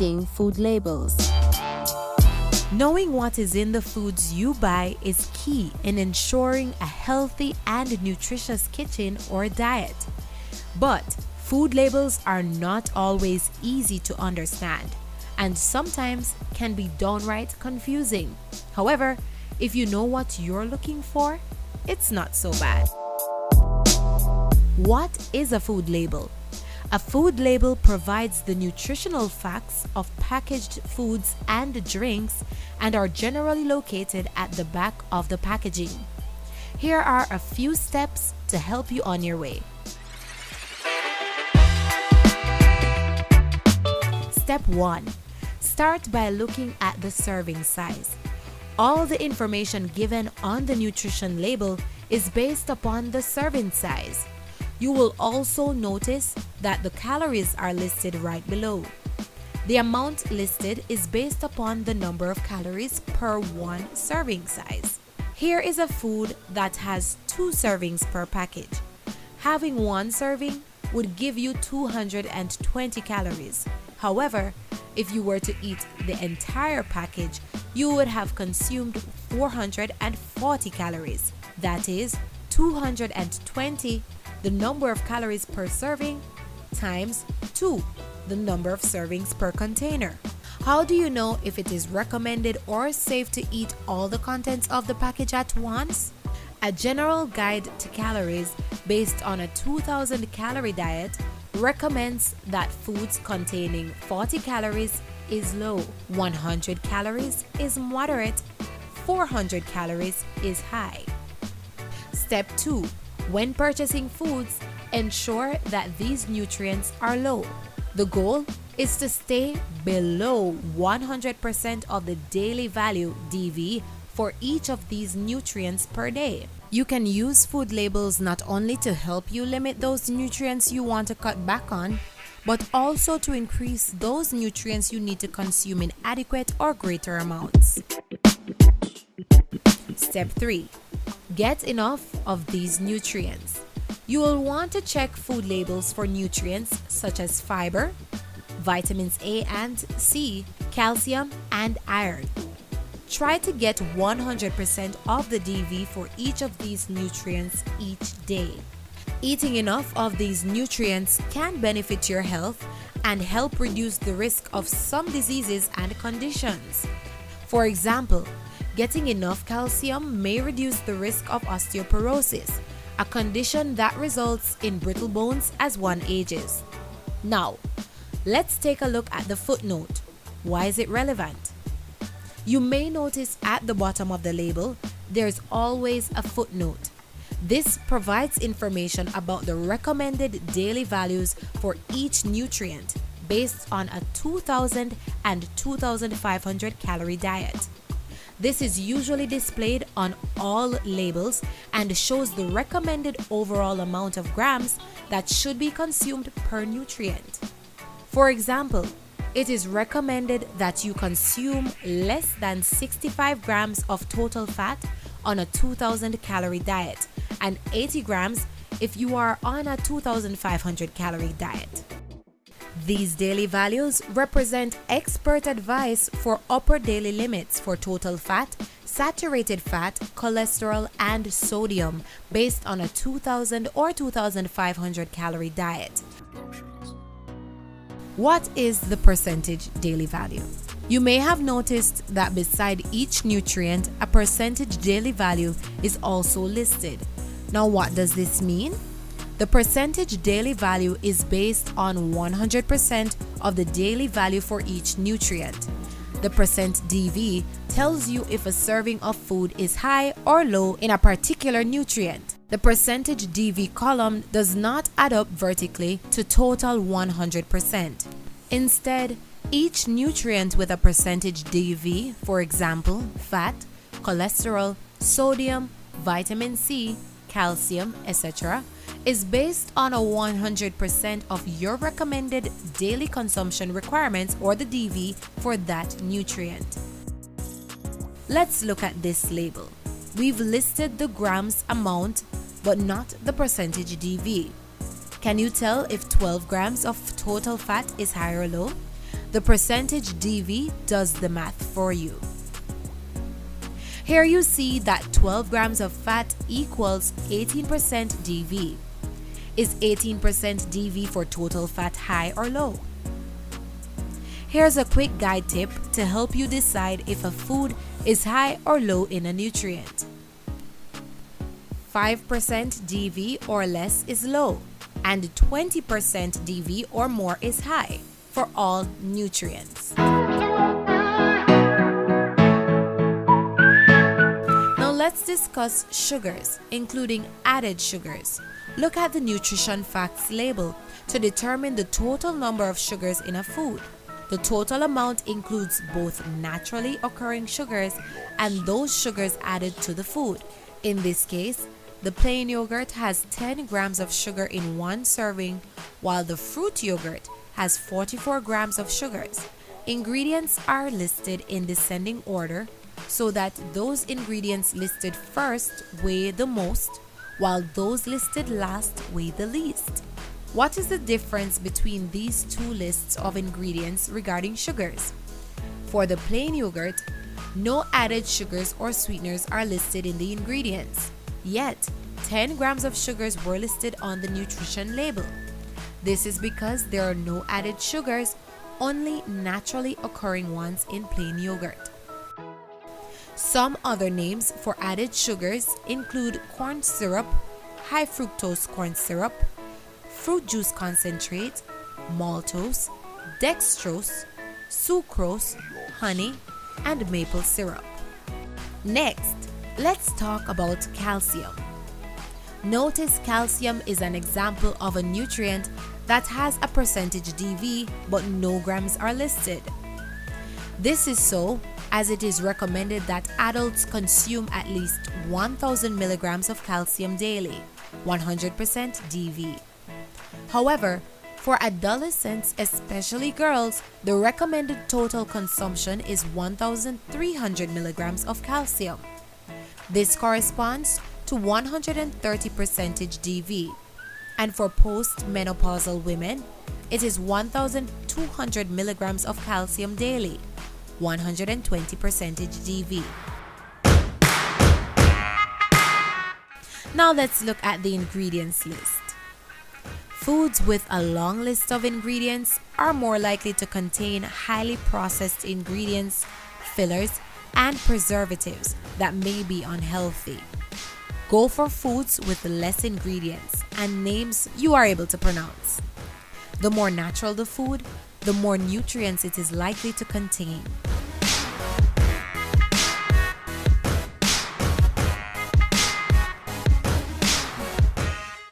reading food labels. Knowing what is in the foods you buy is key in ensuring a healthy and nutritious kitchen or diet. But food labels are not always easy to understand and sometimes can be downright confusing. However, if you know what you're looking for, it's not so bad. What is a food label? A food label provides the nutritional facts of packaged foods and drinks and are generally located at the back of the packaging. Here are a few steps to help you on your way. Step 1. Start by looking at the serving size. All the information given on the nutrition label is based upon the serving size. You will also notice that the calories are listed right below. The amount listed is based upon the number of calories per one serving size. Here is a food that has 2 servings per package. Having 1 serving would give you 220 calories. However, if you were to eat the entire package, you would have consumed 440 calories. That is 220, the number of calories per serving, times 2, the number of servings per container. How do you know if it is recommended or safe to eat all the contents of the package at once? A general guide to calories based on a 2000 calorie diet recommends that foods containing 40 calories is low, 100 calories is moderate, 400 calories is high. Step 2. When purchasing foods, ensure that these nutrients are low. The goal is to stay below 100% of the daily value (DV) for each of these nutrients per day. You can use food labels not only to help you limit those nutrients you want to cut back on, but also to increase those nutrients you need to consume in adequate or greater amounts. Step 3. Get enough of these nutrients. You will want to check food labels for nutrients such as fiber, vitamins A and C, calcium, and iron. Try to get 100% of the DV for each of these nutrients each day. Eating enough of these nutrients can benefit your health and help reduce the risk of some diseases and conditions. For example, getting enough calcium may reduce the risk of osteoporosis, a condition that results in brittle bones as one ages. Now, let's take a look at the footnote. Why is it relevant? You may notice at the bottom of the label, there's always a footnote. This provides information about the recommended daily values for each nutrient based on a 2000 and 2500 calorie diet. This is usually displayed on all labels and shows the recommended overall amount of grams that should be consumed per nutrient. For example, it is recommended that you consume less than 65 grams of total fat on a 2000 calorie diet and 80 grams if you are on a 2500 calorie diet. These daily values represent expert advice for upper daily limits for total fat, saturated fat, cholesterol, and sodium based on a 2000 or 2500 calorie diet. What is the percentage daily value? You may have noticed that beside each nutrient, a percentage daily value is also listed. Now, what does this mean? The percentage daily value is based on 100% of the daily value for each nutrient. The percent DV tells you if a serving of food is high or low in a particular nutrient. The percentage DV column does not add up vertically to total 100%. Instead, each nutrient with a percentage DV, for example, fat, cholesterol, sodium, vitamin C, calcium, etc., is based on a 100% of your recommended daily consumption requirements or the DV for that nutrient. Let's look at this label. We've listed the grams amount but not the percentage DV. Can you tell if 12 grams of total fat is high or low? The percentage DV does the math for you. Here you see that 12 grams of fat equals 18% DV. Is 18% DV for total fat high or low? Here's a quick guide tip to help you decide if a food is high or low in a nutrient. 5% DV or less is low, and 20% DV or more is high for all nutrients. Now let's discuss sugars, including added sugars. Look at the nutrition facts label to determine the total number of sugars in a food. The total amount includes both naturally occurring sugars and those sugars added to the food. In this case, the plain yogurt has 10 grams of sugar in one serving, while the fruit yogurt has 44 grams of sugars. Ingredients are listed in descending order so that those ingredients listed first weigh the most, while those listed last weigh the least. What is the difference between these two lists of ingredients regarding sugars? For the plain yogurt, no added sugars or sweeteners are listed in the ingredients, yet 10 grams of sugars were listed on the nutrition label. This is because there are no added sugars, only naturally occurring ones in plain yogurt. Some other names for added sugars include corn syrup, high fructose corn syrup, fruit juice concentrate, maltose, dextrose, sucrose, honey, and maple syrup. Next, let's talk about calcium. Notice calcium is an example of a nutrient that has a percentage DV but no grams are listed. This is so as it is recommended that adults consume at least 1,000 milligrams of calcium daily, 100% DV. However, for adolescents, especially girls, the recommended total consumption is 1,300 milligrams of calcium. This corresponds to 130% DV. And for post-menopausal women, it is 1,200 milligrams of calcium daily, 120% DV. Now let's look at the ingredients list. Foods with a long list of ingredients are more likely to contain highly processed ingredients, fillers, and preservatives that may be unhealthy. Go for foods with less ingredients and names you are able to pronounce. The more natural the food, the more nutrients it is likely to contain.